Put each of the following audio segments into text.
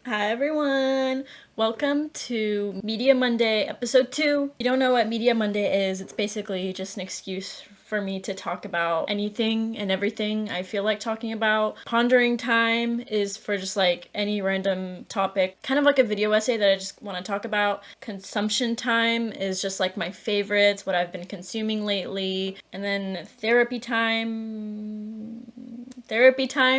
Hi everyone! Welcome to Media Monday episode 2. If you don't know what Media Monday is, it's basically just an excuse for me to talk about anything and everything I feel like talking about. Pondering time is for just like any random topic, kind of like a video essay that I just want to talk about. Consumption time is just like my favorites, what I've been consuming lately. And then therapy time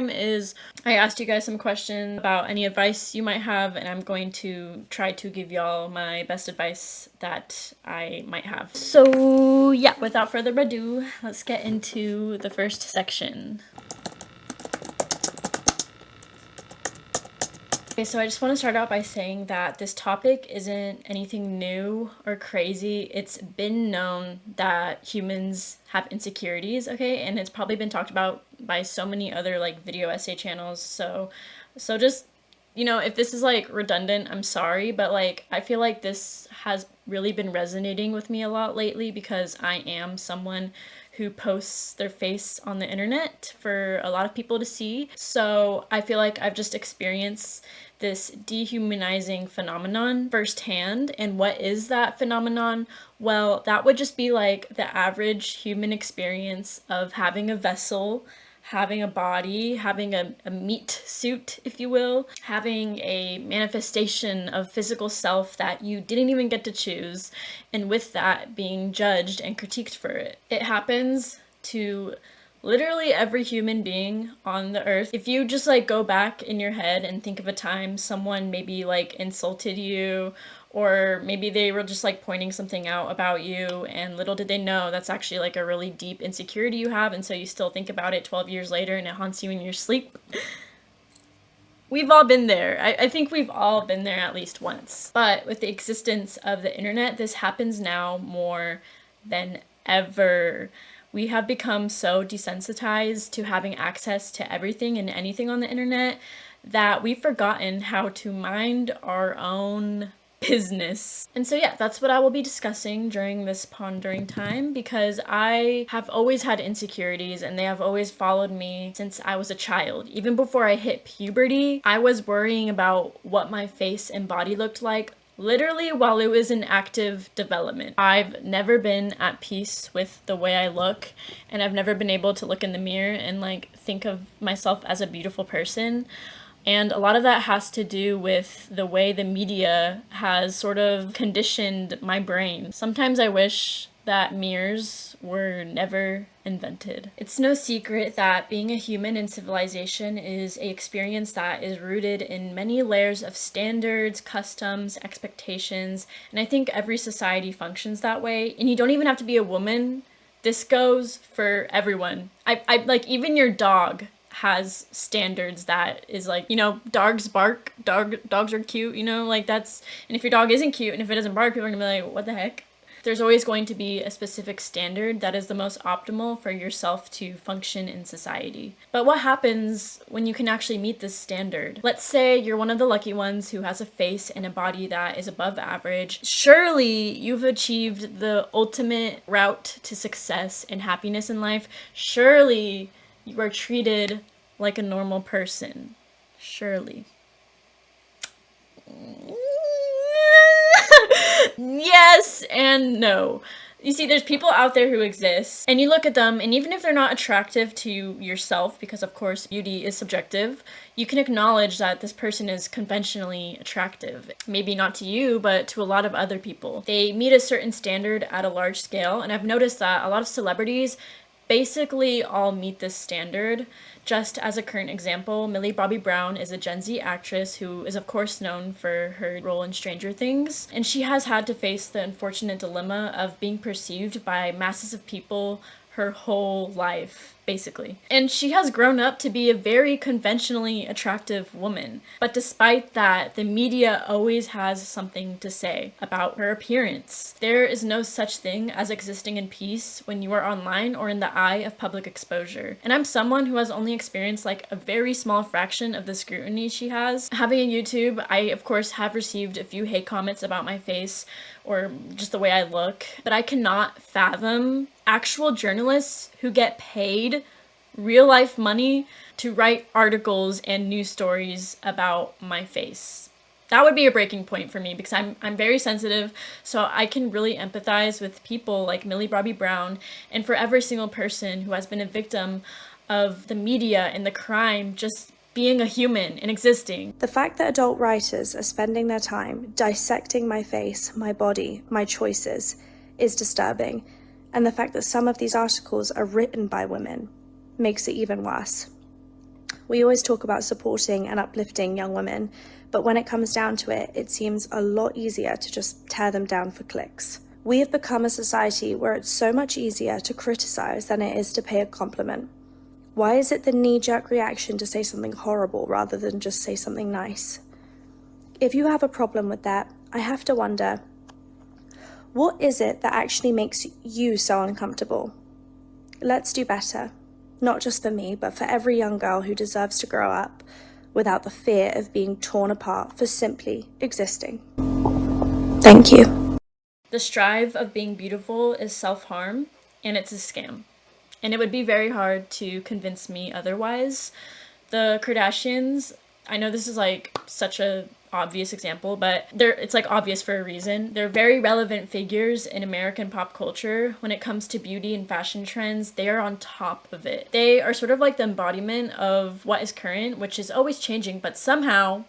is I asked you guys some questions about any advice you might have, and I'm going to try to give y'all my best advice that I might have. So yeah, without further ado, let's get into the first section. Okay, so I just want to start out by saying that this topic isn't anything new or crazy. It's been known that humans have insecurities, okay? And it's probably been talked about by so many other like video essay channels. So just, if this is like redundant, I'm sorry, but like I feel like this has really been resonating with me a lot lately because I am someone who posts their face on the internet for a lot of people to see. So I feel like I've just experienced this dehumanizing phenomenon firsthand. And what is that phenomenon? Well, that would just be like the average human experience of having a vessel, having a body, having a meat suit, if you will, having a manifestation of physical self that you didn't even get to choose, and with that being judged and critiqued for it. It happens to literally every human being on the earth. If you just like go back in your head and think of a time someone maybe like insulted you, or maybe they were just like pointing something out about you, and little did they know that's actually like a really deep insecurity you have, and so you still think about it 12 years later and it haunts you in your sleep. We've all been there. I think we've all been there at least once. But with the existence of the internet, this happens now more than ever. We have become so desensitized to having access to everything and anything on the internet that we've forgotten how to mind our own business. And so yeah, that's what I will be discussing during this pondering time, because I have always had insecurities and they have always followed me since I was a child. Even before I hit puberty, I was worrying about what my face and body looked like literally while it was in active development. I've never been at peace with the way I look, and I've never been able to look in the mirror and like think of myself as a beautiful person. And a lot of that has to do with the way the media has sort of conditioned my brain. Sometimes I wish that mirrors were never invented. It's no secret that being a human in civilization is an experience that is rooted in many layers of standards, customs, expectations, and I think every society functions that way. And you don't even have to be a woman. This goes for everyone. I like, even your dog has standards that is like, dogs bark, dogs are cute, like that's, and if your dog isn't cute and if it doesn't bark, people are gonna be like, what the heck? There's always going to be a specific standard that is the most optimal for yourself to function in society. But what happens when you can actually meet this standard? Let's say you're one of the lucky ones who has a face and a body that is above average. Surely you've achieved the ultimate route to success and happiness in life. Surely you are treated like a normal person. Surely. Yes and no. You see, there's people out there who exist, and you look at them, and even if they're not attractive to yourself, because of course beauty is subjective, you can acknowledge that this person is conventionally attractive. Maybe not to you, but to a lot of other people. They meet a certain standard at a large scale, and I've noticed that a lot of celebrities basically all meet this standard. Just as a current example, Millie Bobby Brown is a Gen Z actress who is of course known for her role in Stranger Things, and she has had to face the unfortunate dilemma of being perceived by masses of people her whole life, basically. And she has grown up to be a very conventionally attractive woman. But despite that, the media always has something to say about her appearance. There is no such thing as existing in peace when you are online or in the eye of public exposure. And I'm someone who has only experienced like a very small fraction of the scrutiny she has. Having a YouTube, I of course have received a few hate comments about my face or just the way I look, but I cannot fathom actual journalists who get paid real life money to write articles and news stories about my face. That would be a breaking point for me because I'm very sensitive, so I can really empathize with people like Millie Bobby Brown and for every single person who has been a victim of the media and the crime just being a human and existing. The fact that adult writers are spending their time dissecting my face, my body, my choices is disturbing, and the fact that some of these articles are written by women makes it even worse. We always talk about supporting and uplifting young women, but when it comes down to it, it seems a lot easier to just tear them down for clicks. We have become a society where it's so much easier to criticize than it is to pay a compliment. Why is it the knee-jerk reaction to say something horrible rather than just say something nice? If you have a problem with that, I have to wonder, what is it that actually makes you so uncomfortable? Let's do better. Not just for me, but for every young girl who deserves to grow up without the fear of being torn apart for simply existing. Thank you. The strive of being beautiful is self-harm, and it's a scam. And it would be very hard to convince me otherwise. The Kardashians, I know this is like such a obvious example, but it's like obvious for a reason. They're very relevant figures in American pop culture. When it comes to beauty and fashion trends, they are on top of it. They are sort of like the embodiment of what is current, which is always changing, but somehow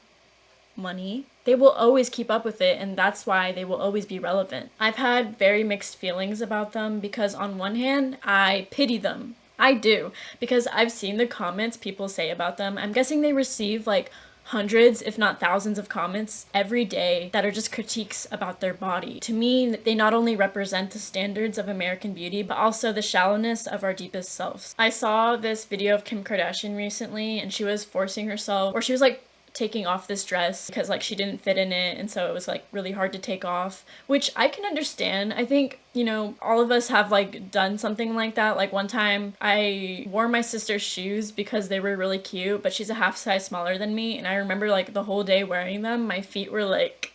money, they will always keep up with it, and that's why they will always be relevant. I've had very mixed feelings about them because on one hand, I pity them. I do, because I've seen the comments people say about them. I'm guessing they receive like hundreds, if not thousands of comments every day that are just critiques about their body. To me, they not only represent the standards of American beauty, but also the shallowness of our deepest selves. I saw this video of Kim Kardashian recently, and she was forcing herself, or she was like taking off this dress because like she didn't fit in it, and so it was like really hard to take off, which I can understand. I think, you know, all of us have like done something like that. Like one time I wore my sister's shoes because they were really cute, but she's a half size smaller than me, and I remember like the whole day wearing them, my feet were like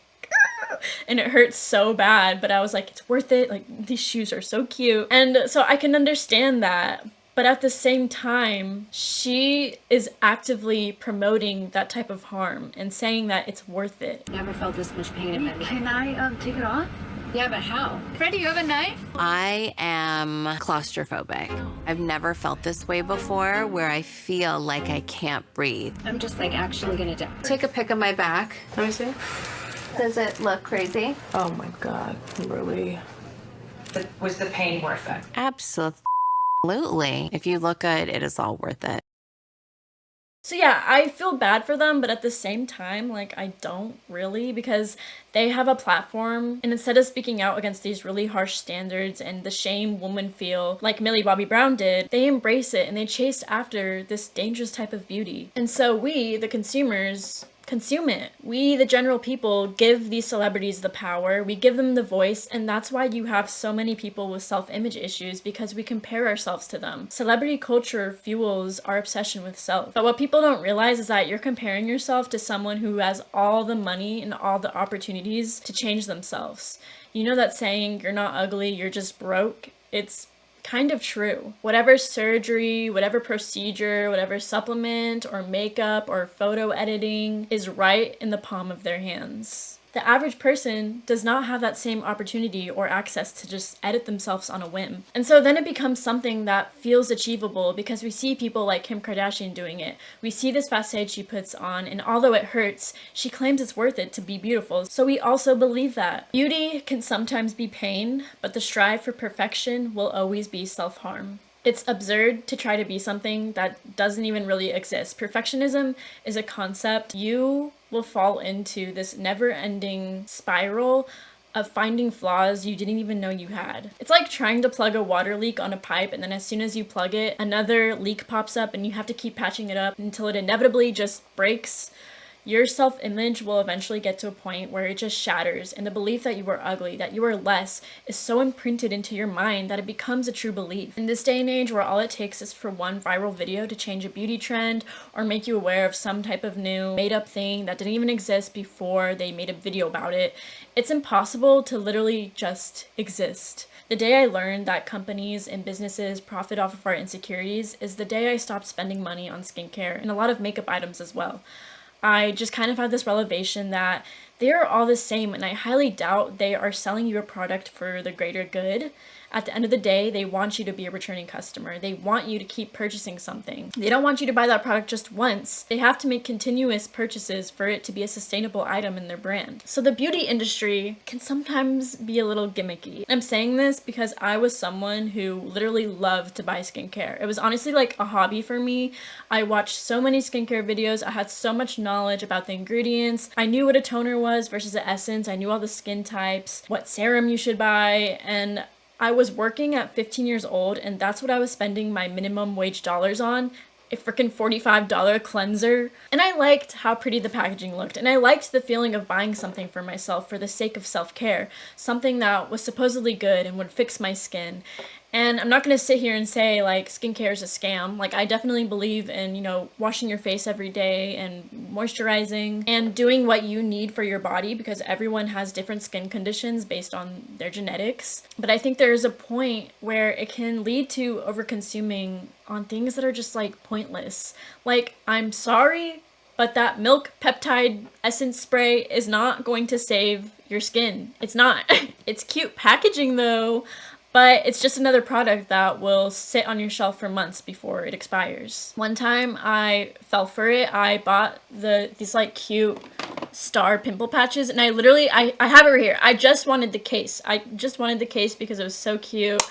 and it hurts so bad, but I was like, it's worth it, like these shoes are so cute. And so I can understand that. But at the same time, she is actively promoting that type of harm and saying that it's worth it. Never felt this much pain in my life. Can I take it off? Yeah, but how? Freddie, you have a knife? I am claustrophobic. I've never felt this way before, where I feel like I can't breathe. I'm just like actually gonna die. Take a pic of my back. Let me see. Does it look crazy? Oh my God, really? Was the pain worth it? Absolutely. If you look good, it is all worth it. So yeah, I feel bad for them, but at the same time, like, I don't really, because they have a platform, and instead of speaking out against these really harsh standards and the shame women feel, like Millie Bobby Brown did, they embrace it and they chase after this dangerous type of beauty. And so we, the consumers, consume it. We, the general people, give these celebrities the power, we give them the voice, and that's why you have so many people with self-image issues, because we compare ourselves to them. Celebrity culture fuels our obsession with self. But what people don't realize is that you're comparing yourself to someone who has all the money and all the opportunities to change themselves. You know that saying, you're not ugly, you're just broke? It's kind of true. Whatever surgery, whatever procedure, whatever supplement or makeup or photo editing is right in the palm of their hands. The average person does not have that same opportunity or access to just edit themselves on a whim. And so then it becomes something that feels achievable because we see people like Kim Kardashian doing it. We see this facade she puts on, and although it hurts, she claims it's worth it to be beautiful. So we also believe that. Beauty can sometimes be pain, but the strive for perfection will always be self-harm. It's absurd to try to be something that doesn't even really exist. Perfectionism is a concept. You will fall into this never-ending spiral of finding flaws you didn't even know you had. It's like trying to plug a water leak on a pipe, and then as soon as you plug it, another leak pops up and you have to keep patching it up until it inevitably just breaks. Your self-image will eventually get to a point where it just shatters, and the belief that you are ugly, that you are less, is so imprinted into your mind that it becomes a true belief. In this day and age where all it takes is for one viral video to change a beauty trend or make you aware of some type of new made-up thing that didn't even exist before they made a video about it, it's impossible to literally just exist. The day I learned that companies and businesses profit off of our insecurities is the day I stopped spending money on skincare and a lot of makeup items as well. I just kind of had this revelation that they are all the same, and I highly doubt they are selling you a product for the greater good. At the end of the day, they want you to be a returning customer. They want you to keep purchasing something. They don't want you to buy that product just once. They have to make continuous purchases for it to be a sustainable item in their brand. So the beauty industry can sometimes be a little gimmicky. I'm saying this because I was someone who literally loved to buy skincare. It was honestly like a hobby for me. I watched so many skincare videos. I had so much knowledge about the ingredients. I knew what a toner was versus an essence. I knew all the skin types, what serum you should buy, and I was working at 15 years old, and that's what I was spending my minimum wage dollars on. A freaking $45 cleanser. And I liked how pretty the packaging looked, and I liked the feeling of buying something for myself for the sake of self-care, something that was supposedly good and would fix my skin. And I'm not going to sit here and say like skincare is a scam. Like, I definitely believe in, you know, washing your face every day and moisturizing and doing what you need for your body, because everyone has different skin conditions based on their genetics. But I think there is a point where it can lead to over-consuming on things that are just like pointless. Like, I'm sorry, but that milk peptide essence spray is not going to save your skin. It's not. It's cute packaging though. But it's just another product that will sit on your shelf for months before it expires. One time I fell for it. I bought these like cute star pimple patches, and I have it right here. I just wanted the case. I just wanted the case because it was so cute.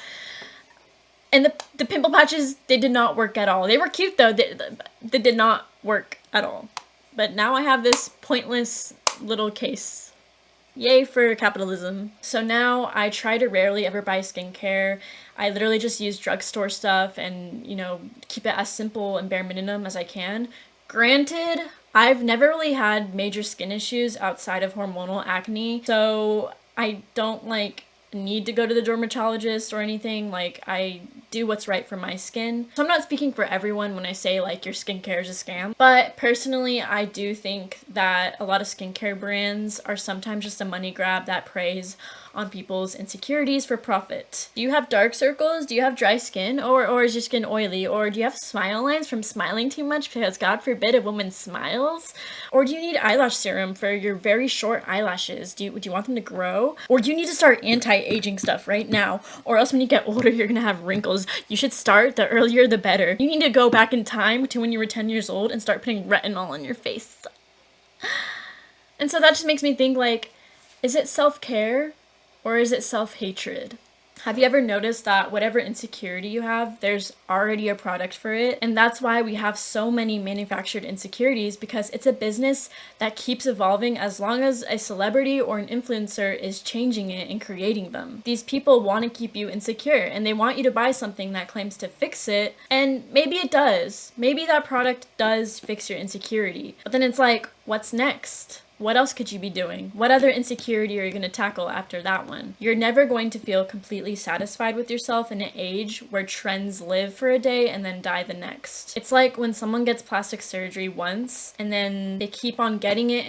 And the pimple patches, they did not work at all. They were cute though. They did not work at all. But now I have this pointless little case. Yay for capitalism. So now I try to rarely ever buy skincare. I literally just use drugstore stuff and, you know, keep it as simple and bare minimum as I can. Granted, I've never really had major skin issues outside of hormonal acne, so I don't like need to go to the dermatologist or anything. Like, I do what's right for my skin. So I'm not speaking for everyone when I say like your skincare is a scam, but personally I do think that a lot of skincare brands are sometimes just a money grab that preys on people's insecurities for profit. Do you have dark circles? Do you have dry skin? Or is your skin oily? Or do you have smile lines from smiling too much because God forbid a woman smiles? Or do you need eyelash serum for your very short eyelashes? Do you want them to grow? Or do you need to start anti-aging stuff right now? Or else when you get older you're gonna have wrinkles. You should start the earlier the better. You need to go back in time to when you were 10 years old and start putting retinol on your face. And so that just makes me think, like, is it self-care? Or is it self-hatred? Have you ever noticed that whatever insecurity you have, there's already a product for it? And that's why we have so many manufactured insecurities, because it's a business that keeps evolving as long as a celebrity or an influencer is changing it and creating them. These people want to keep you insecure, and they want you to buy something that claims to fix it, and maybe it does. Maybe that product does fix your insecurity. But then it's like, what's next? What else could you be doing? What other insecurity are you going to tackle after that one? You're never going to feel completely satisfied with yourself in an age where trends live for a day and then die the next. It's like when someone gets plastic surgery once and then they keep on getting it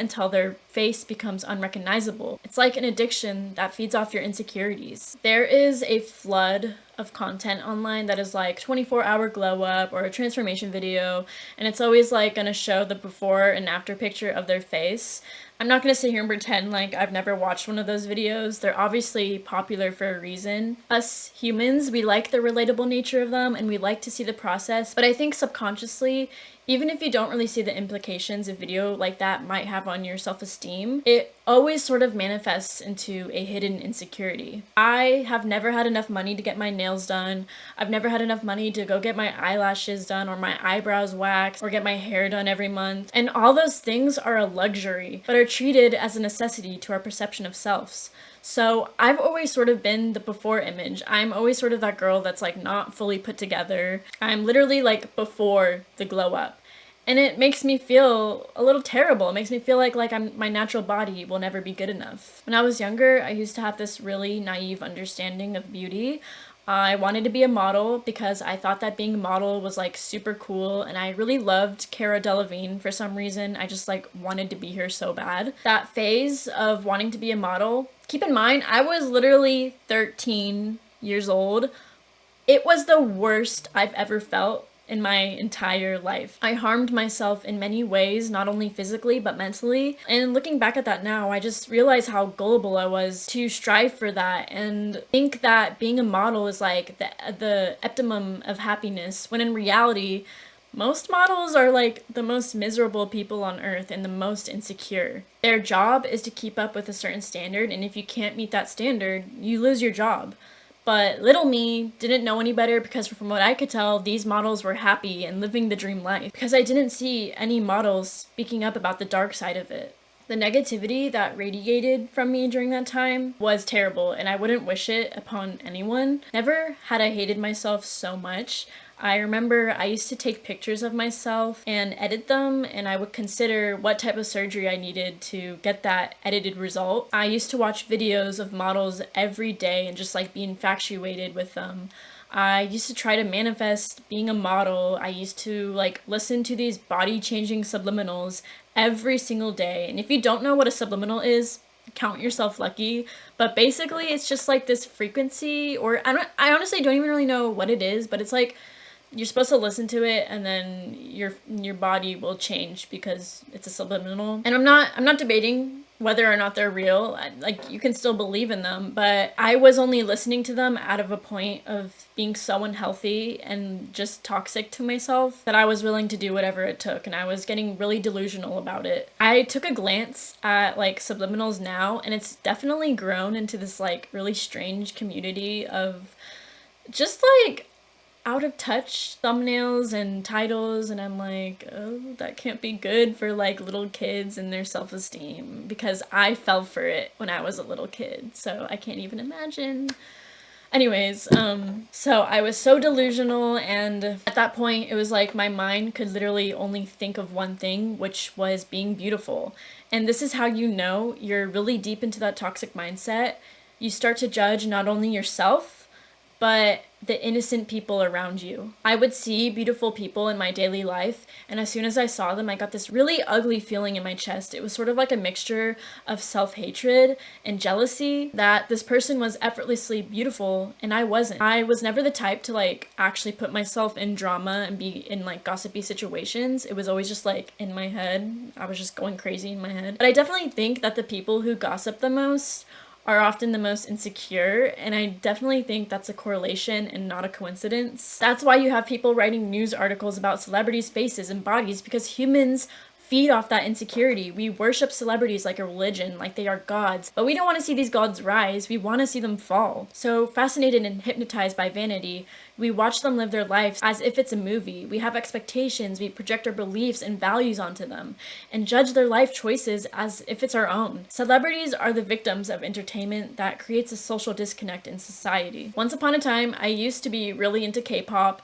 until their face becomes unrecognizable. It's like an addiction that feeds off your insecurities. There is a flood of content online that is like 24-hour glow up or a transformation video, and it's always like gonna show the before and after picture of their face. I'm not gonna sit here and pretend like I've never watched one of those videos. They're obviously popular for a reason. Us humans, we like the relatable nature of them and we like to see the process, but I think subconsciously, even if you don't really see the implications a video like that might have on your self-esteem, it always sort of manifests into a hidden insecurity. I have never had enough money to get my nails done. I've never had enough money to go get my eyelashes done or my eyebrows waxed or get my hair done every month. And all those things are a luxury, but are treated as a necessity to our perception of selves. So I've always sort of been the before image. I'm always sort of that girl that's like not fully put together. I'm literally like before the glow up. And it makes me feel a little terrible. It makes me feel like my natural body will never be good enough. When I was younger, I used to have this really naive understanding of beauty. I wanted to be a model because I thought that being a model was like super cool, and I really loved Cara Delevingne for some reason. I just like wanted to be her so bad. That phase of wanting to be a model, keep in mind, I was literally 13 years old. It was the worst I've ever felt in my entire life. I harmed myself in many ways, not only physically, but mentally. And looking back at that now, I just realize how gullible I was to strive for that and think that being a model is like the optimum of happiness, when in reality, most models are like the most miserable people on earth and the most insecure. Their job is to keep up with a certain standard, and if you can't meet that standard, you lose your job. But little me didn't know any better, because from what I could tell, these models were happy and living the dream life, because I didn't see any models speaking up about the dark side of it. The negativity that radiated from me during that time was terrible, and I wouldn't wish it upon anyone. Never had I hated myself so much. I remember I used to take pictures of myself and edit them, and I would consider what type of surgery I needed to get that edited result. I used to watch videos of models every day and just like be infatuated with them. I used to try to manifest being a model. I used to like listen to these body changing subliminals every single day. And if you don't know what a subliminal is, count yourself lucky. But basically it's just like this frequency, or I honestly don't even really know what it is, but it's like you're supposed to listen to it and then your body will change because it's a subliminal. And I'm not debating whether or not they're real. Like, you can still believe in them, but I was only listening to them out of a point of being so unhealthy and just toxic to myself that I was willing to do whatever it took, and I was getting really delusional about it. I took a glance at like subliminals now, and it's definitely grown into this like really strange community of just like out of touch thumbnails and titles, and I'm like, oh, that can't be good for like little kids and their self-esteem, because I fell for it when I was a little kid, so I can't even imagine. Anyways, so I was so delusional, and at that point it was like my mind could literally only think of one thing, which was being beautiful. And this is how you know you're really deep into that toxic mindset. You start to judge not only yourself, but the innocent people around you. I would see beautiful people in my daily life, and as soon as I saw them, I got this really ugly feeling in my chest. It was sort of like a mixture of self-hatred and jealousy that this person was effortlessly beautiful and I wasn't. I was never the type to like actually put myself in drama and be in like gossipy situations. It was always just like in my head. I was just going crazy in my head. But I definitely think that the people who gossip the most are often the most insecure, and I definitely think that's a correlation and not a coincidence. That's why you have people writing news articles about celebrities' faces and bodies, because humans feed off that insecurity. We worship celebrities like a religion, like they are gods, but we don't want to see these gods rise, we want to see them fall. So fascinated and hypnotized by vanity, we watch them live their lives as if it's a movie. We have expectations, we project our beliefs and values onto them, and judge their life choices as if it's our own. Celebrities are the victims of entertainment that creates a social disconnect in society. Once upon a time, I used to be really into K-pop,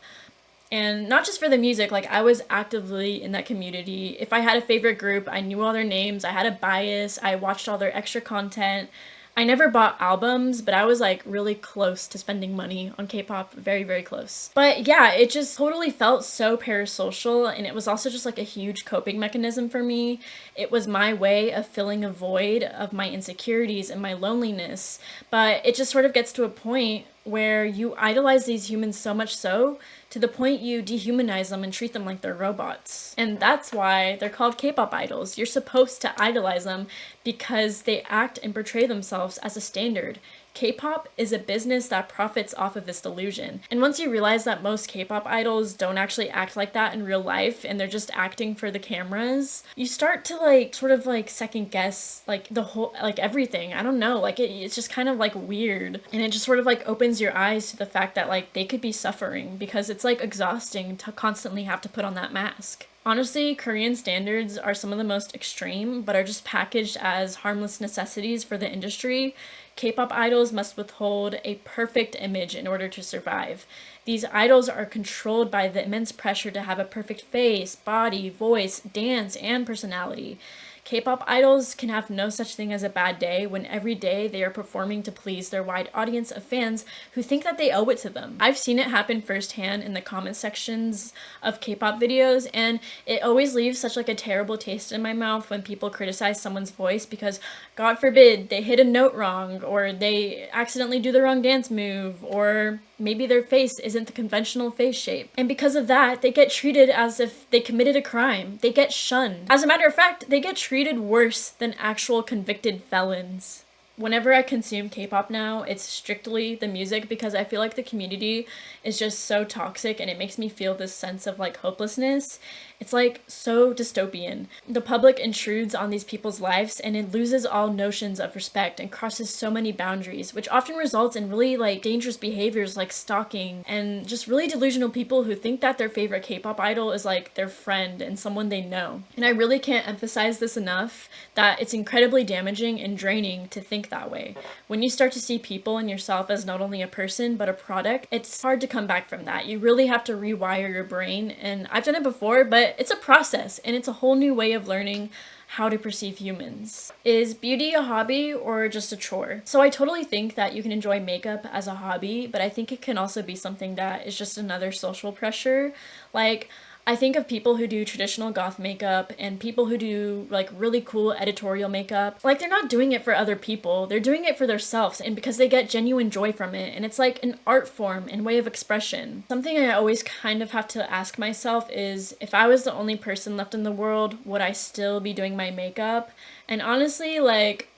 and not just for the music, like I was actively in that community. If I had a favorite group, I knew all their names, I had a bias, I watched all their extra content. I never bought albums, but I was like really close to spending money on K-pop, very, very close. But yeah, it just totally felt so parasocial, and it was also just like a huge coping mechanism for me. It was my way of filling a void of my insecurities and my loneliness, but it just sort of gets to a point where you idolize these humans so much so to the point you dehumanize them and treat them like they're robots. And that's why they're called K-pop idols. You're supposed to idolize them because they act and portray themselves as a standard. K-pop is a business that profits off of this delusion. And once you realize that most K-pop idols don't actually act like that in real life, and they're just acting for the cameras, you start to like sort of like second guess like the whole, like everything. I don't know, like it's just kind of like weird. And it just sort of like opens your eyes to the fact that like they could be suffering, because it's like exhausting to constantly have to put on that mask. Honestly, Korean standards are some of the most extreme, but are just packaged as harmless necessities for the industry. K-pop idols must withhold a perfect image in order to survive. These idols are controlled by the immense pressure to have a perfect face, body, voice, dance, and personality. K-pop idols can have no such thing as a bad day when every day they are performing to please their wide audience of fans who think that they owe it to them. I've seen it happen firsthand in the comment sections of K-pop videos, and it always leaves such like a terrible taste in my mouth when people criticize someone's voice because, God forbid, they hit a note wrong, or they accidentally do the wrong dance move, or maybe their face isn't the conventional face shape. And because of that, they get treated as if they committed a crime. They get shunned. As a matter of fact, they get treated worse than actual convicted felons. Whenever I consume K-pop now, it's strictly the music because I feel like the community is just so toxic and it makes me feel this sense of like hopelessness. It's like so dystopian. The public intrudes on these people's lives and it loses all notions of respect and crosses so many boundaries, which often results in really like dangerous behaviors like stalking and just really delusional people who think that their favorite K-pop idol is like their friend and someone they know. And I really can't emphasize this enough, that it's incredibly damaging and draining to think that way. When you start to see people and yourself as not only a person but a product, it's hard to come back from that. You really have to rewire your brain, and I've done it before, but it's a process and it's a whole new way of learning how to perceive humans. Is beauty a hobby or just a chore? So I totally think that you can enjoy makeup as a hobby, but I think it can also be something that is just another social pressure. Like, I think of people who do traditional goth makeup and people who do like really cool editorial makeup. Like, they're not doing it for other people, they're doing it for themselves and because they get genuine joy from it, and it's like an art form and way of expression. Something I always kind of have to ask myself is, if I was the only person left in the world, would I still be doing my makeup? And honestly, like,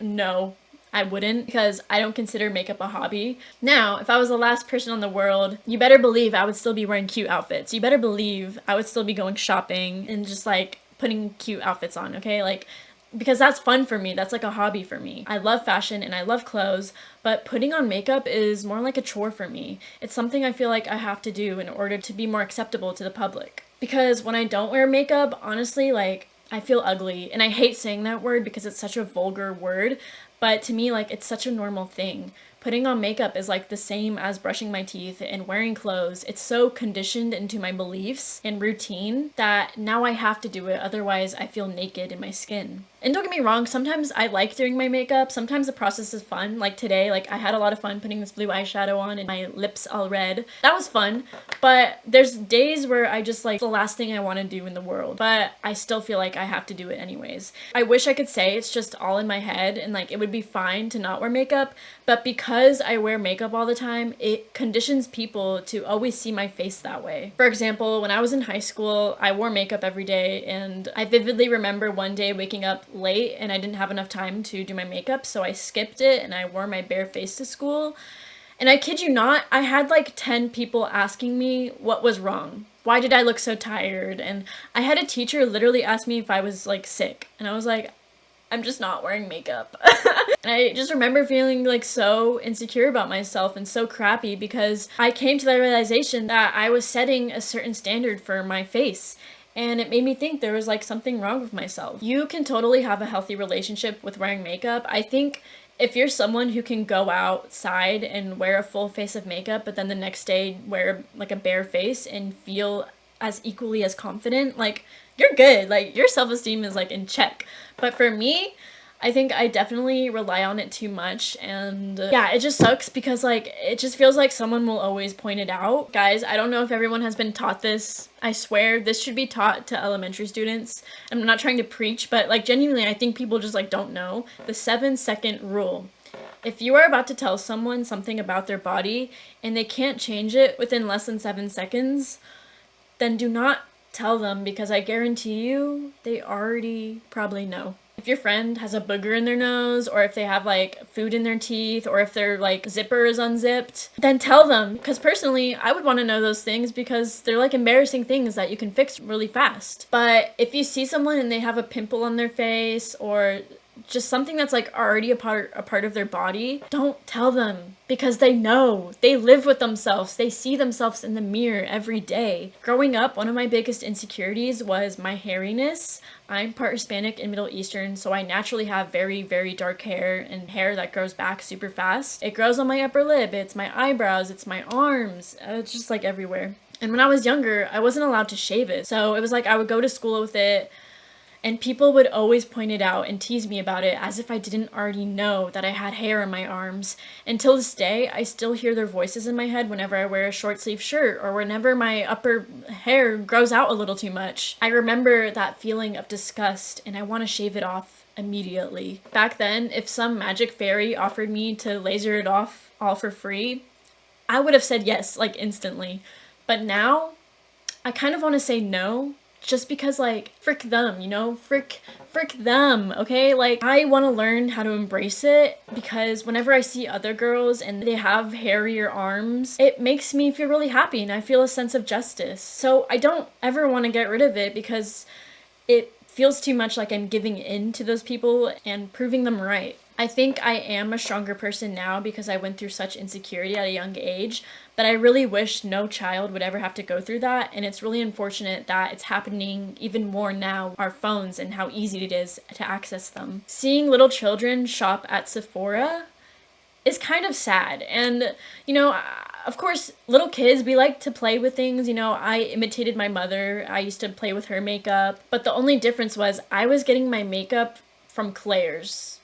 no, I wouldn't, because I don't consider makeup a hobby. Now, if I was the last person on the world, you better believe I would still be wearing cute outfits. You better believe I would still be going shopping and just like putting cute outfits on, okay? Like, because that's fun for me. That's like a hobby for me. I love fashion and I love clothes, but putting on makeup is more like a chore for me. It's something I feel like I have to do in order to be more acceptable to the public. Because when I don't wear makeup, honestly, like, I feel ugly. And I hate saying that word because it's such a vulgar word, but to me, like, it's such a normal thing. Putting on makeup is like the same as brushing my teeth and wearing clothes. It's so conditioned into my beliefs and routine that now I have to do it, otherwise I feel naked in my skin. And don't get me wrong, sometimes I like doing my makeup, sometimes the process is fun. Like today, like I had a lot of fun putting this blue eyeshadow on and my lips all red. That was fun, but there's days where I just like, the last thing I want to do in the world, but I still feel like I have to do it anyways. I wish I could say it's just all in my head and like it would be fine to not wear makeup, but because I wear makeup all the time, it conditions people to always see my face that way. For example, when I was in high school, I wore makeup every day, and I vividly remember one day waking up late and I didn't have enough time to do my makeup, so I skipped it and I wore my bare face to school. And I kid you not, I had like 10 people asking me what was wrong. Why did I look so tired? And I had a teacher literally ask me if I was like sick, and I was like, I'm just not wearing makeup. And I just remember feeling like so insecure about myself and so crappy because I came to the realization that I was setting a certain standard for my face. And it made me think there was like something wrong with myself. You can totally have a healthy relationship with wearing makeup. I think if you're someone who can go outside and wear a full face of makeup, but then the next day wear like a bare face and feel as equally as confident, like, you're good. Like, your self-esteem is like in check. But for me, I think I definitely rely on it too much, and yeah, it just sucks because like it just feels like someone will always point it out. Guys, I don't know if everyone has been taught this. I swear this should be taught to elementary students. I'm not trying to preach, but like genuinely I think people just like don't know the 7-second rule. If you are about to tell someone something about their body and they can't change it within less than 7 seconds, then do not tell them, because I guarantee you they already probably know. If your friend has a booger in their nose, or if they have like food in their teeth, or if their like zipper is unzipped, then tell them, because personally I would want to know those things because they're like embarrassing things that you can fix really fast. But if you see someone and they have a pimple on their face, or just something that's like already a part of their body, don't tell them, because they know. They live with themselves. They see themselves in the mirror every day. Growing up, one of my biggest insecurities was my hairiness. I'm part Hispanic and Middle Eastern, so I naturally have very, very dark hair and hair that grows back super fast. It grows on my upper lip, it's my eyebrows, it's my arms, it's just like everywhere. And when I was younger, I wasn't allowed to shave it. So it was like I would go to school with it, and people would always point it out and tease me about it as if I didn't already know that I had hair on my arms. Until this day, I still hear their voices in my head whenever I wear a short sleeve shirt or whenever my upper hair grows out a little too much. I remember that feeling of disgust and I want to shave it off immediately. Back then, if some magic fairy offered me to laser it off all for free, I would have said yes, like instantly. But now, I kind of want to say no. Just because, like, frick them, you know? Frick them, okay? Like, I want to learn how to embrace it, because whenever I see other girls and they have hairier arms, it makes me feel really happy and I feel a sense of justice. So I don't ever want to get rid of it, because it feels too much like I'm giving in to those people and proving them right. I think I am a stronger person now because I went through such insecurity at a young age, but I really wish no child would ever have to go through that, and it's really unfortunate that it's happening even more now, our phones and how easy it is to access them. Seeing little children shop at Sephora is kind of sad, and you know, of course, little kids, we like to play with things. You know, I imitated my mother. I used to play with her makeup, but the only difference was I was getting my makeup from Claire's,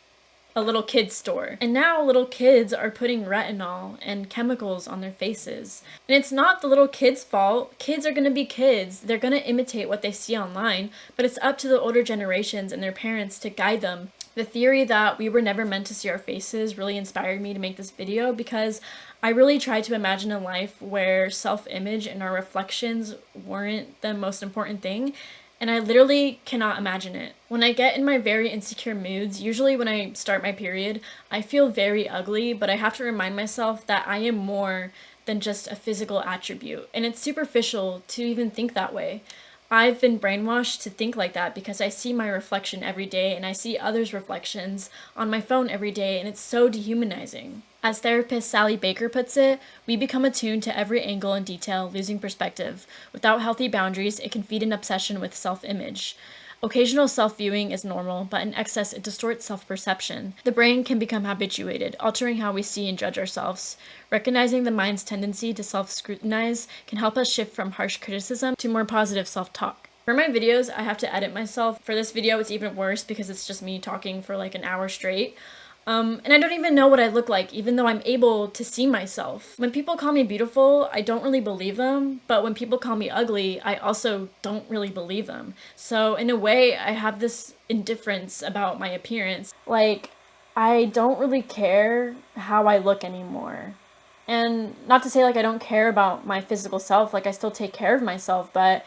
a little kid's store. And now little kids are putting retinol and chemicals on their faces. And it's not the little kids' fault. Kids are gonna be kids. They're gonna imitate what they see online, but it's up to the older generations and their parents to guide them. The theory that we were never meant to see our faces really inspired me to make this video, because I really tried to imagine a life where self-image and our reflections weren't the most important thing, and I literally cannot imagine it. When I get in my very insecure moods, usually when I start my period, I feel very ugly, but I have to remind myself that I am more than just a physical attribute, and it's superficial to even think that way. I've been brainwashed to think like that because I see my reflection every day and I see others' reflections on my phone every day, and it's so dehumanizing. As therapist Sally Baker puts it, we become attuned to every angle and detail, losing perspective. Without healthy boundaries, it can feed an obsession with self-image. Occasional self-viewing is normal, but in excess it distorts self-perception. The brain can become habituated, altering how we see and judge ourselves. Recognizing the mind's tendency to self-scrutinize can help us shift from harsh criticism to more positive self-talk. For my videos, I have to edit myself. For this video, it's even worse because it's just me talking for like an hour straight. And I don't even know what I look like, even though I'm able to see myself. When people call me beautiful, I don't really believe them, but when people call me ugly, I also don't really believe them. So in a way, I have this indifference about my appearance. Like, I don't really care how I look anymore. And not to say like I don't care about my physical self, like I still take care of myself, but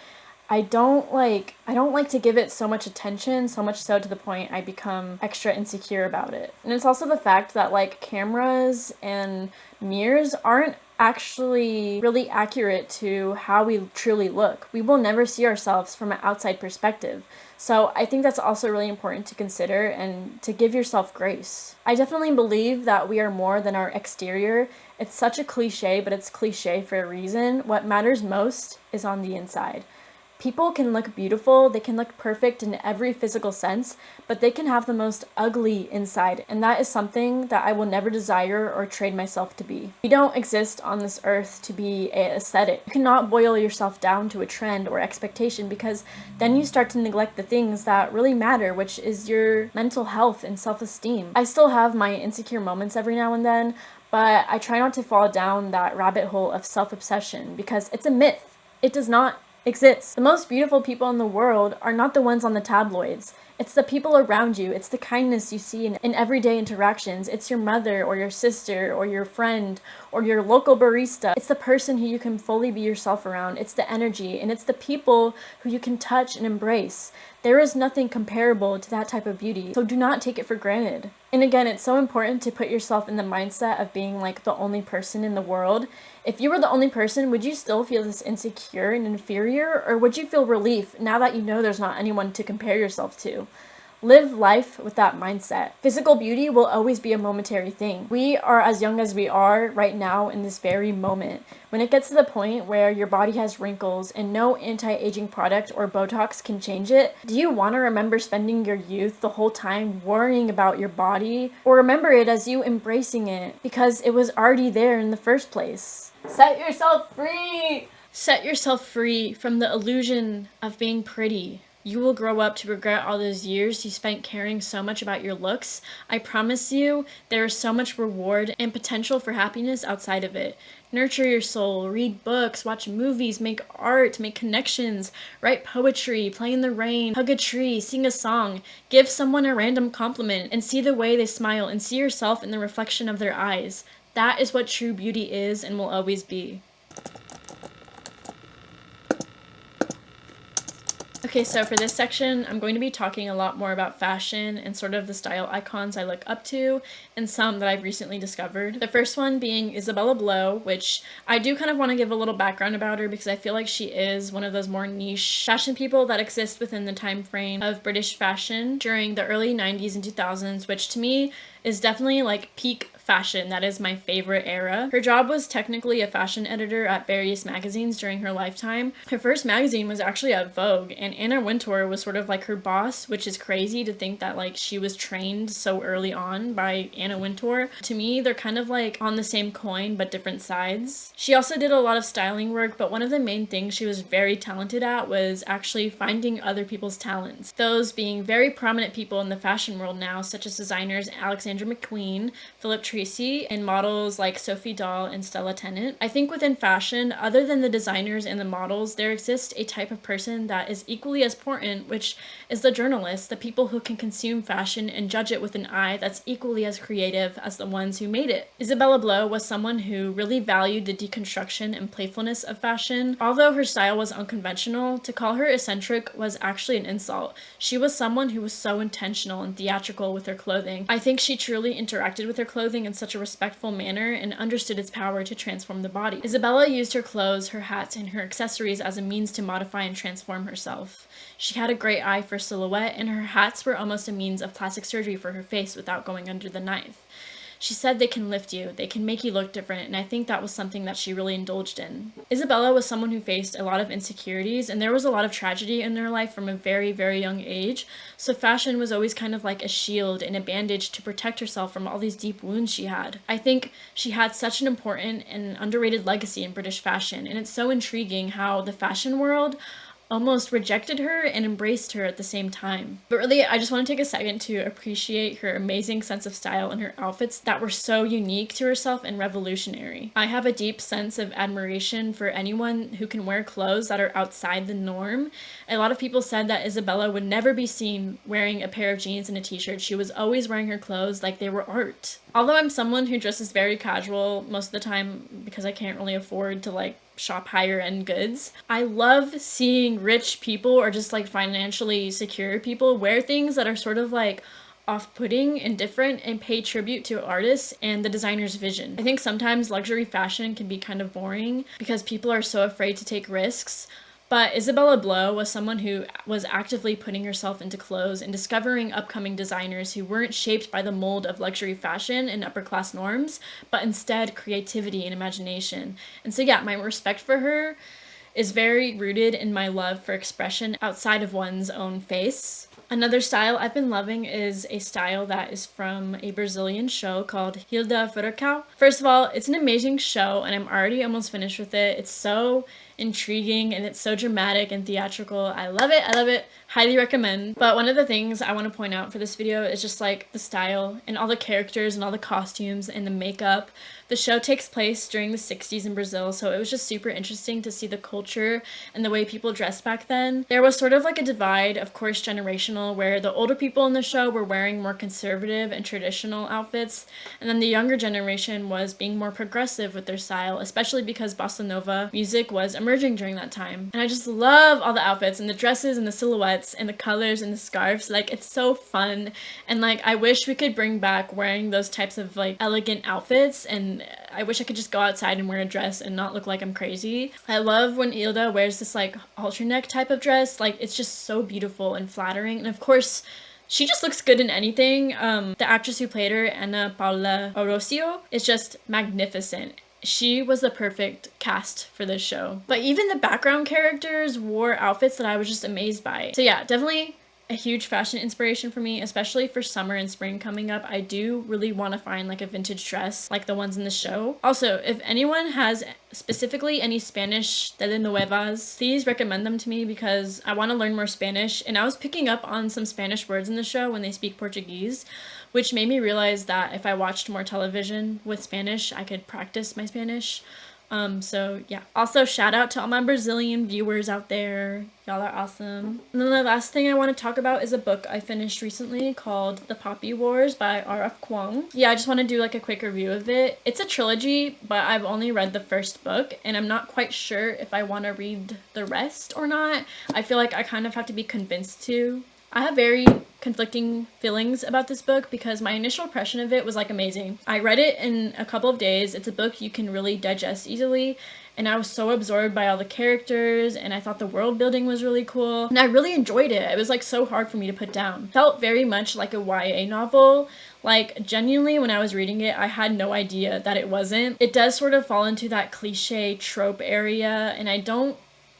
I don't like to give it so much attention, so much so to the point I become extra insecure about it. And it's also the fact that like cameras and mirrors aren't actually really accurate to how we truly look. We will never see ourselves from an outside perspective. So I think that's also really important to consider and to give yourself grace. I definitely believe that we are more than our exterior. It's such a cliche, but it's cliche for a reason. What matters most is on the inside. People can look beautiful, they can look perfect in every physical sense, but they can have the most ugly inside, and that is something that I will never desire or trade myself to be. We don't exist on this earth to be aesthetic. You cannot boil yourself down to a trend or expectation, because then you start to neglect the things that really matter, which is your mental health and self-esteem. I still have my insecure moments every now and then, but I try not to fall down that rabbit hole of self-obsession, because it's a myth. It does not exist. The most beautiful people in the world are not the ones on the tabloids. It's the people around you. It's the kindness you see in everyday interactions. It's your mother or your sister or your friend or your local barista. It's the person who you can fully be yourself around. It's the energy, and it's the people who you can touch and embrace. There is nothing comparable to that type of beauty, so do not take it for granted. And again, it's so important to put yourself in the mindset of being like the only person in the world. If you were the only person, would you still feel this insecure and inferior, or would you feel relief now that you know there's not anyone to compare yourself to? Live life with that mindset. Physical beauty will always be a momentary thing. We are as young as we are right now in this very moment. When it gets to the point where your body has wrinkles and no anti-aging product or Botox can change it, do you want to remember spending your youth the whole time worrying about your body? Or remember it as you embracing it because it was already there in the first place? Set yourself free! Set yourself free from the illusion of being pretty. You will grow up to regret all those years you spent caring so much about your looks. I promise you, there is so much reward and potential for happiness outside of it. Nurture your soul, read books, watch movies, make art, make connections, write poetry, play in the rain, hug a tree, sing a song, give someone a random compliment, and see the way they smile and see yourself in the reflection of their eyes. That is what true beauty is and will always be. Okay, so for this section, I'm going to be talking a lot more about fashion and sort of the style icons I look up to and some that I've recently discovered. The first one being Isabella Blow, which I do kind of want to give a little background about her because I feel like she is one of those more niche fashion people that exist within the time frame of British fashion during the early 90s and 2000s, which to me is definitely like peak fashion. That is my favorite era. Her job was technically a fashion editor at various magazines during her lifetime. Her first magazine was actually at Vogue, and Anna Wintour was sort of like her boss, which is crazy to think that like she was trained so early on by Anna Wintour. To me, they're kind of like on the same coin but different sides. She also did a lot of styling work, but one of the main things she was very talented at was actually finding other people's talents. Those being very prominent people in the fashion world now, such as designers Alexandra McQueen, Philip Tracy, and models like Sophie Dahl and Stella Tennant. I think within fashion, other than the designers and the models, there exists a type of person that is equally as important, which is the journalists, the people who can consume fashion and judge it with an eye that's equally as creative as the ones who made it. Isabella Blow was someone who really valued the deconstruction and playfulness of fashion. Although her style was unconventional, to call her eccentric was actually an insult. She was someone who was so intentional and theatrical with her clothing. I think she truly interacted with her clothing in such a respectful manner and understood its power to transform the body. Isabella used her clothes, her hats, and her accessories as a means to modify and transform herself. She had a great eye for silhouette, and her hats were almost a means of plastic surgery for her face without going under the knife. She said they can lift you, they can make you look different, and I think that was something that she really indulged in. Isabella was someone who faced a lot of insecurities, and there was a lot of tragedy in her life from a very, very young age, so fashion was always kind of like a shield and a bandage to protect herself from all these deep wounds she had. I think she had such an important and underrated legacy in British fashion, and it's so intriguing how the fashion world almost rejected her and embraced her at the same time. But really, I just want to take a second to appreciate her amazing sense of style and her outfits that were so unique to herself and revolutionary. I have a deep sense of admiration for anyone who can wear clothes that are outside the norm. A lot of people said that Isabella would never be seen wearing a pair of jeans and a t-shirt. She was always wearing her clothes like they were art. Although I'm someone who dresses very casual most of the time because I can't really afford to like shop higher end goods, I love seeing rich people or just like financially secure people wear things that are sort of like off-putting and different and pay tribute to artists and the designer's vision. I think sometimes luxury fashion can be kind of boring because people are so afraid to take risks. But Isabella Blow was someone who was actively putting herself into clothes and discovering upcoming designers who weren't shaped by the mold of luxury fashion and upper class norms, but instead creativity and imagination. And so yeah, my respect for her is very rooted in my love for expression outside of one's own face. Another style I've been loving is a style that is from a Brazilian show called Hilda Furacao. First of all, it's an amazing show and I'm already almost finished with it. It's so intriguing and it's so dramatic and theatrical. I love it. I love it. Highly recommend. But one of the things I want to point out for this video is just like the style and all the characters and all the costumes and the makeup. The show takes place during the 60s in Brazil, so it was just super interesting to see the culture and the way people dressed back then. There was sort of like a divide, of course generational, where the older people in the show were wearing more conservative and traditional outfits, and then the younger generation was being more progressive with their style, especially because bossa nova music was emerging during that time. And I just love all the outfits and the dresses and the silhouettes and the colors and the scarves. Like, it's so fun, and like I wish we could bring back wearing those types of like elegant outfits, and I wish I could just go outside and wear a dress and not look like I'm crazy. I love when Hilda wears this like halter neck type of dress. Like, it's just so beautiful and flattering, and of course She just looks good in anything. The actress who played her, Ana Paula Orosio, is just magnificent. She was the perfect cast for this show. But even the background characters wore outfits that I was just amazed by. So yeah, definitely a huge fashion inspiration for me, especially for summer and spring coming up. I do really want to find like a vintage dress like the ones in the show. Also, if anyone has specifically any Spanish telenovelas, please recommend them to me because I want to learn more Spanish. And I was picking up on some Spanish words in the show when they speak Portuguese, which made me realize that if I watched more television with Spanish, I could practice my Spanish. So yeah. Also, shout out to all my Brazilian viewers out there. Y'all are awesome. And then the last thing I want to talk about is a book I finished recently called The Poppy Wars by R.F. Kuang. Yeah, I just want to do like a quick review of it. It's a trilogy, but I've only read the first book, and I'm not quite sure if I want to read the rest or not. I feel like I kind of have to be convinced to. I have very conflicting feelings about this book because my initial impression of it was like amazing. I read it in a couple of days. It's a book you can really digest easily, and I was so absorbed by all the characters, and I thought the world building was really cool, and I really enjoyed it. It was like so hard for me to put down. It felt very much like a YA novel. Like, genuinely, when I was reading it, I had no idea that it wasn't. It does sort of fall into that cliche trope area, and I don't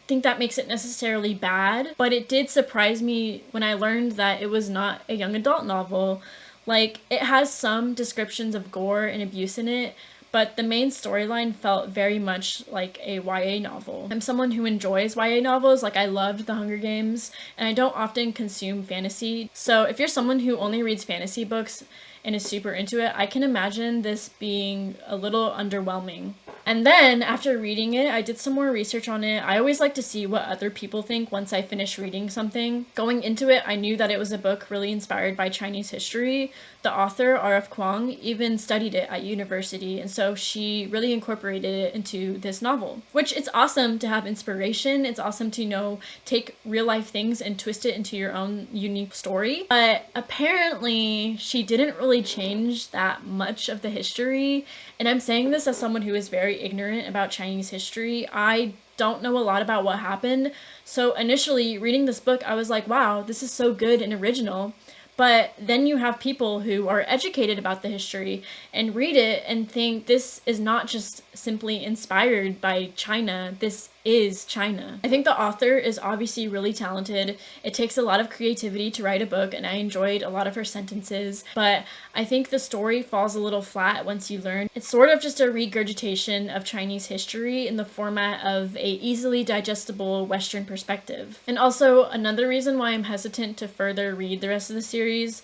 think that makes it necessarily bad, but it did surprise me when I learned that it was not a young adult novel. Like, it has some descriptions of gore and abuse in it, but the main storyline felt very much like a YA novel. I'm someone who enjoys YA novels, like I loved The Hunger Games, and I don't often consume fantasy. So if you're someone who only reads fantasy books and is super into it, I can imagine this being a little underwhelming. And then after reading it, I did some more research on it. I always like to see what other people think once I finish reading something. Going into it, I knew that it was a book really inspired by Chinese history. The author, R.F. Kuang, even studied it at university, and so she really incorporated it into this novel, which it's awesome to have inspiration. It's awesome to, take real life things and twist it into your own unique story. But apparently she didn't really change that much of the history. And I'm saying this as someone who is very ignorant about Chinese history. I don't know a lot about what happened. So initially reading this book, I was like, wow, this is so good and original. But then you have people who are educated about the history and read it and think this is not just simply inspired by China, this is China. I think the author is obviously really talented. It takes a lot of creativity to write a book, and I enjoyed a lot of her sentences, but I think the story falls a little flat once you learn. It's sort of just a regurgitation of Chinese history in the format of a easily digestible Western perspective. And also, another reason why I'm hesitant to further read the rest of the series,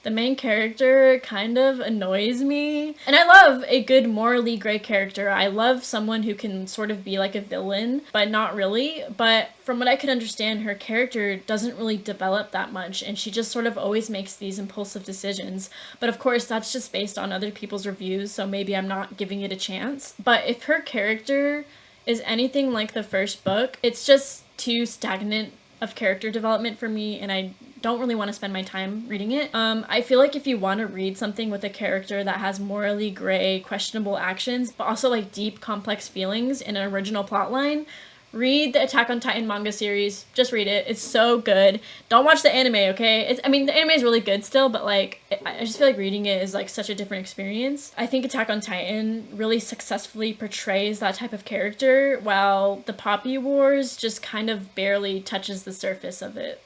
the main character kind of annoys me. And I love a good morally gray character. I love someone who can sort of be like a villain, but not really. But from what I could understand, her character doesn't really develop that much, and she just sort of always makes these impulsive decisions. But of course, that's just based on other people's reviews, so maybe I'm not giving it a chance. But if her character is anything like the first book, it's just too stagnant of character development for me, and I don't really want to spend my time reading it. I feel like if you want to read something with a character that has morally gray, questionable actions, but also like deep, complex feelings and an original plotline, read the Attack on Titan manga series. Just read it. It's so good. Don't watch the anime, okay? The anime is really good still, but like, I just feel like reading it is like such a different experience. I think Attack on Titan really successfully portrays that type of character, while the Poppy Wars just kind of barely touches the surface of it.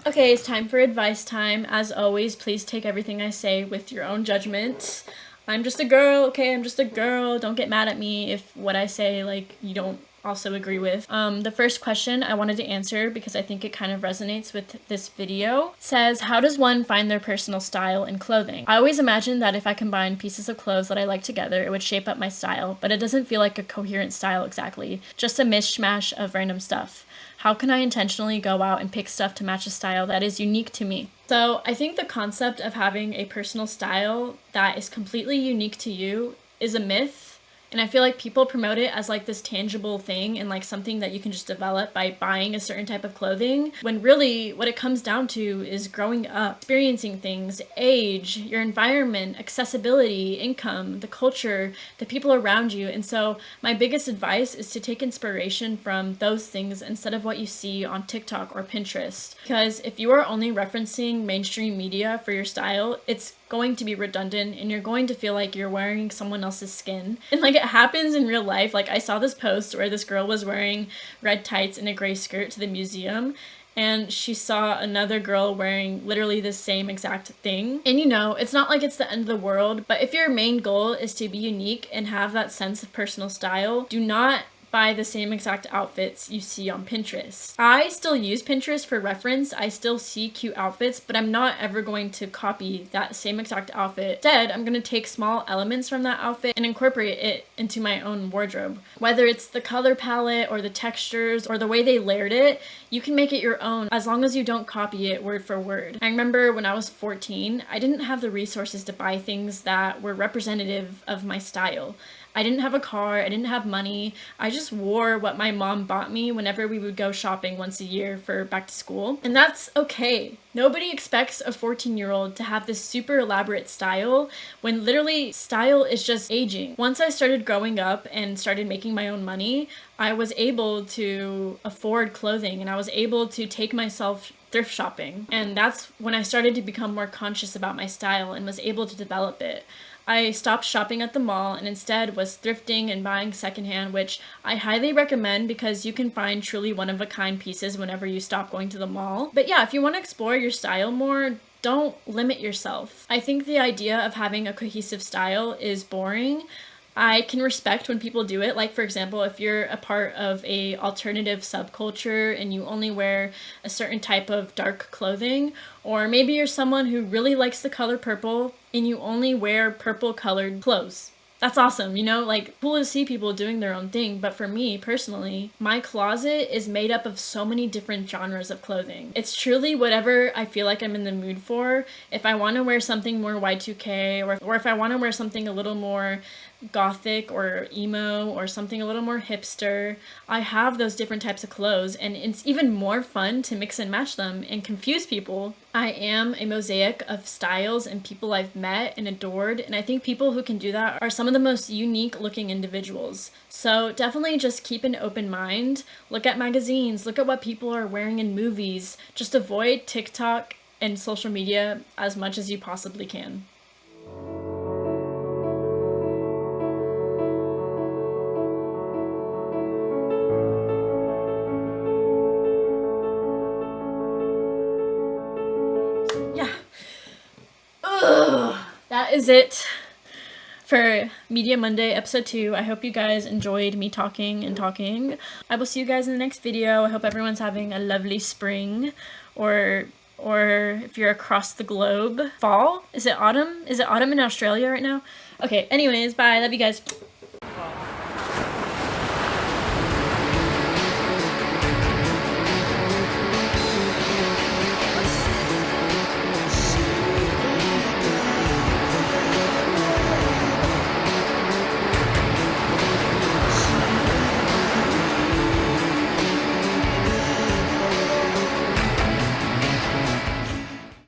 Okay, it's time for advice time. As always, please take everything I say with your own judgment. I'm just a girl, okay? I'm just a girl. Don't get mad at me if what I say, like, you don't also agree with. The first question I wanted to answer, because I think it kind of resonates with this video, says, how does one find their personal style in clothing? I always imagine that if I combine pieces of clothes that I like together, it would shape up my style, but it doesn't feel like a coherent style exactly, just a mishmash of random stuff. How can I intentionally go out and pick stuff to match a style that is unique to me? So I think the concept of having a personal style that is completely unique to you is a myth, And I feel like people promote it as like this tangible thing and like something that you can just develop by buying a certain type of clothing, when really what it comes down to is growing up, experiencing things, age, your environment, accessibility, income, the culture, the people around you. And so my biggest advice is to take inspiration from those things instead of what you see on TikTok or Pinterest. Because if you are only referencing mainstream media for your style, it's going to be redundant and you're going to feel like you're wearing someone else's skin. And like, it happens in real life. Like, I saw this post where this girl was wearing red tights and a gray skirt to the museum, and she saw another girl wearing literally the same exact thing. And you know, it's not like it's the end of the world, but if your main goal is to be unique and have that sense of personal style, do not buy the same exact outfits you see on Pinterest. I still use Pinterest for reference. I still see cute outfits, but I'm not ever going to copy that same exact outfit. Instead, I'm going to take small elements from that outfit and incorporate it into my own wardrobe. Whether it's the color palette or the textures or the way they layered it, you can make it your own as long as you don't copy it word for word. I remember when I was 14, I didn't have the resources to buy things that were representative of my style. I didn't have a car, I didn't have money. I just wore what my mom bought me whenever we would go shopping once a year for back to school. And that's okay. Nobody expects a 14-year-old to have this super elaborate style when literally style is just aging. Once I started growing up and started making my own money, I was able to afford clothing and I was able to take myself thrift shopping. And that's when I started to become more conscious about my style and was able to develop it. I stopped shopping at the mall and instead was thrifting and buying secondhand, which I highly recommend because you can find truly one-of-a-kind pieces whenever you stop going to the mall. But yeah, if you want to explore your style more, don't limit yourself. I think the idea of having a cohesive style is boring. I can respect when people do it. Like, for example, if you're a part of a alternative subculture and you only wear a certain type of dark clothing, or maybe you're someone who really likes the color purple and you only wear purple colored clothes. That's awesome, you know, like, cool to see people doing their own thing. But for me personally, my closet is made up of so many different genres of clothing. It's truly whatever I feel like I'm in the mood for. If I want to wear something more Y2K, or if I want to wear something a little more gothic or emo or something a little more hipster, I have those different types of clothes, and it's even more fun to mix and match them and confuse people. I am a mosaic of styles and people I've met and adored, and I think people who can do that are some of the most unique looking individuals. So definitely just keep an open mind, look at magazines, look at what people are wearing in movies, just avoid TikTok and social media as much as you possibly can. That is it for Media Monday episode 2. I hope you guys enjoyed me talking and talking. I will see you guys in the next video. I hope everyone's having a lovely spring, or if you're across the globe, fall. Is it autumn? Is it autumn in Australia right now? Okay, anyways, bye. Love you guys.